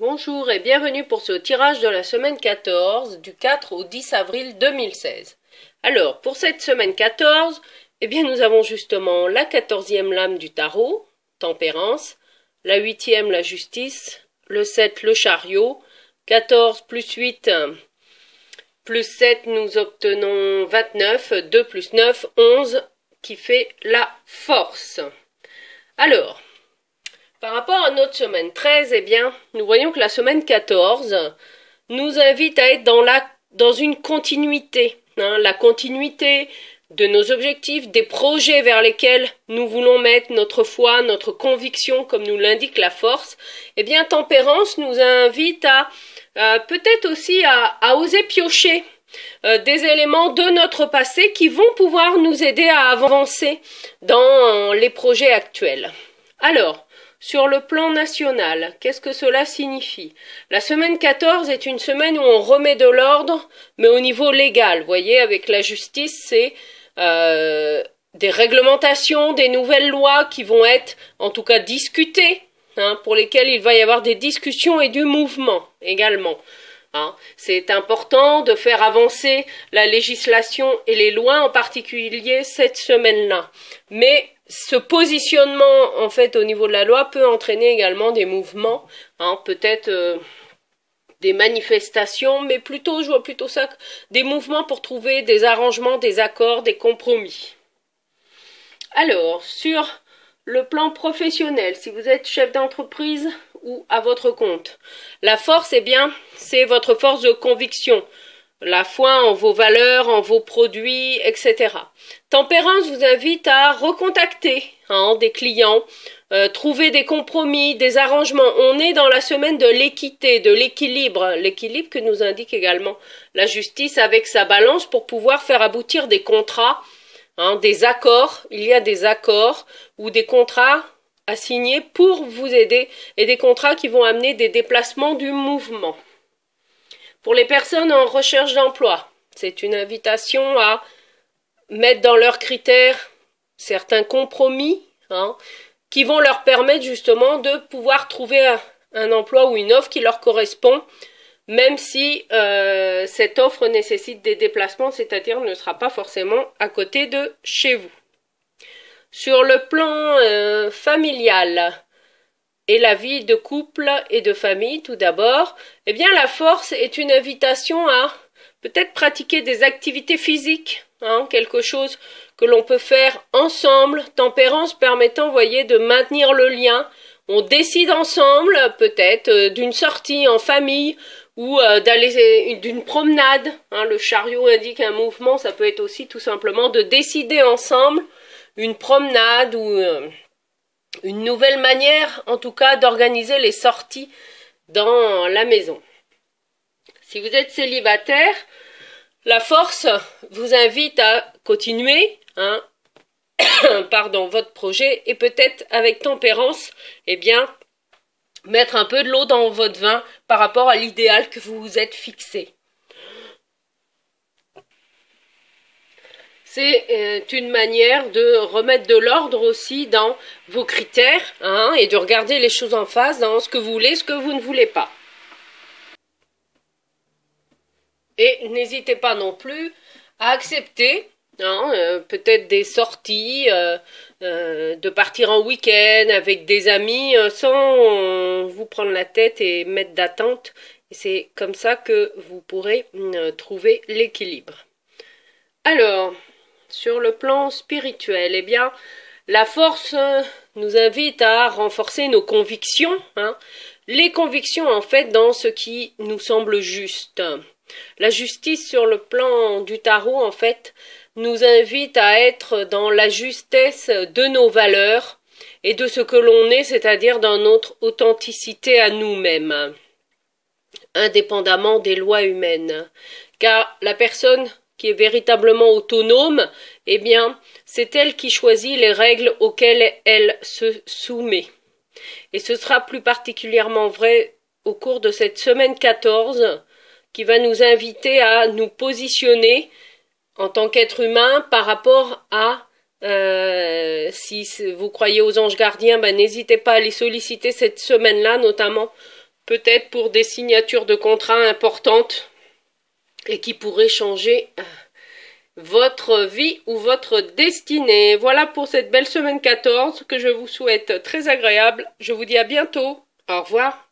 Bonjour et bienvenue pour ce tirage de la semaine 14 du 4 au 10 avril 2016. Alors, pour cette semaine 14, eh bien nous avons justement la 14e lame du tarot, Tempérance, la 8e, la Justice, le 7, le Chariot, 14 plus 8 plus 7, nous obtenons 29, 2 plus 9, 11, qui fait la Force. Alors, par rapport à notre semaine 13, eh bien, nous voyons que la semaine 14 nous invite à être dans une continuité. La continuité de nos objectifs, des projets vers lesquels nous voulons mettre notre foi, notre conviction, comme nous l'indique la Force. Eh bien, Tempérance nous invite à peut-être aussi à oser piocher des éléments de notre passé qui vont pouvoir nous aider à avancer dans les projets actuels. Alors, sur le plan national, qu'est-ce que cela signifie? La semaine 14 est une semaine où on remet de l'ordre, mais au niveau légal. Vous voyez, avec la justice, c'est des réglementations, des nouvelles lois qui vont être, en tout cas, discutées, pour lesquelles il va y avoir des discussions et du mouvement également. C'est important de faire avancer la législation et les lois, en particulier cette semaine-là. Mais ce positionnement, en fait, au niveau de la loi peut entraîner également des mouvements, peut-être des manifestations, mais plutôt, je vois plutôt ça, des mouvements pour trouver des arrangements, des accords, des compromis. Alors, sur le plan professionnel, si vous êtes chef d'entreprise ou à votre compte, la Force, eh bien, c'est votre force de conviction. La foi en vos valeurs, en vos produits, etc. Tempérance vous invite à recontacter des clients, trouver des compromis, des arrangements. On est dans la semaine de l'équité, de l'équilibre. L'équilibre que nous indique également la justice avec sa balance pour pouvoir faire aboutir des contrats, des accords. Il y a des accords ou des contrats à signer pour vous aider et des contrats qui vont amener des déplacements du mouvement. Pour les personnes en recherche d'emploi, c'est une invitation à mettre dans leurs critères certains compromis qui vont leur permettre justement de pouvoir trouver un emploi ou une offre qui leur correspond, même si cette offre nécessite des déplacements, c'est-à-dire ne sera pas forcément à côté de chez vous. Sur le plan familial, et la vie de couple et de famille, tout d'abord, eh bien la Force est une invitation à peut-être pratiquer des activités physiques, quelque chose que l'on peut faire ensemble, Tempérance permettant, vous voyez, de maintenir le lien. On décide ensemble, peut-être, d'une sortie en famille ou d'aller d'une promenade. Le chariot indique un mouvement, ça peut être aussi tout simplement de décider ensemble une promenade ou une nouvelle manière, en tout cas, d'organiser les sorties dans la maison. Si vous êtes célibataire, la Force vous invite à continuer votre projet et peut-être avec Tempérance, eh bien, mettre un peu de l'eau dans votre vin par rapport à l'idéal que vous vous êtes fixé. C'est une manière de remettre de l'ordre aussi dans vos critères et de regarder les choses en face dans ce que vous voulez, ce que vous ne voulez pas. Et n'hésitez pas non plus à accepter peut-être des sorties, de partir en week-end avec des amis sans vous prendre la tête et mettre d'attente. Et c'est comme ça que vous pourrez trouver l'équilibre. Alors, sur le plan spirituel, eh bien, la Force nous invite à renforcer nos convictions, les convictions en fait dans ce qui nous semble juste. La justice sur le plan du tarot en fait nous invite à être dans la justesse de nos valeurs et de ce que l'on est, c'est-à-dire dans notre authenticité à nous-mêmes, indépendamment des lois humaines. Car la personne qui est véritablement autonome, eh bien, c'est elle qui choisit les règles auxquelles elle se soumet. Et ce sera plus particulièrement vrai au cours de cette semaine 14, qui va nous inviter à nous positionner en tant qu'être humain par rapport à, si vous croyez aux anges gardiens, n'hésitez pas à les solliciter cette semaine-là, notamment peut-être pour des signatures de contrats importantes et qui pourraient changer votre vie ou votre destinée. Voilà pour cette belle semaine 14 que je vous souhaite très agréable. Je vous dis à bientôt. Au revoir.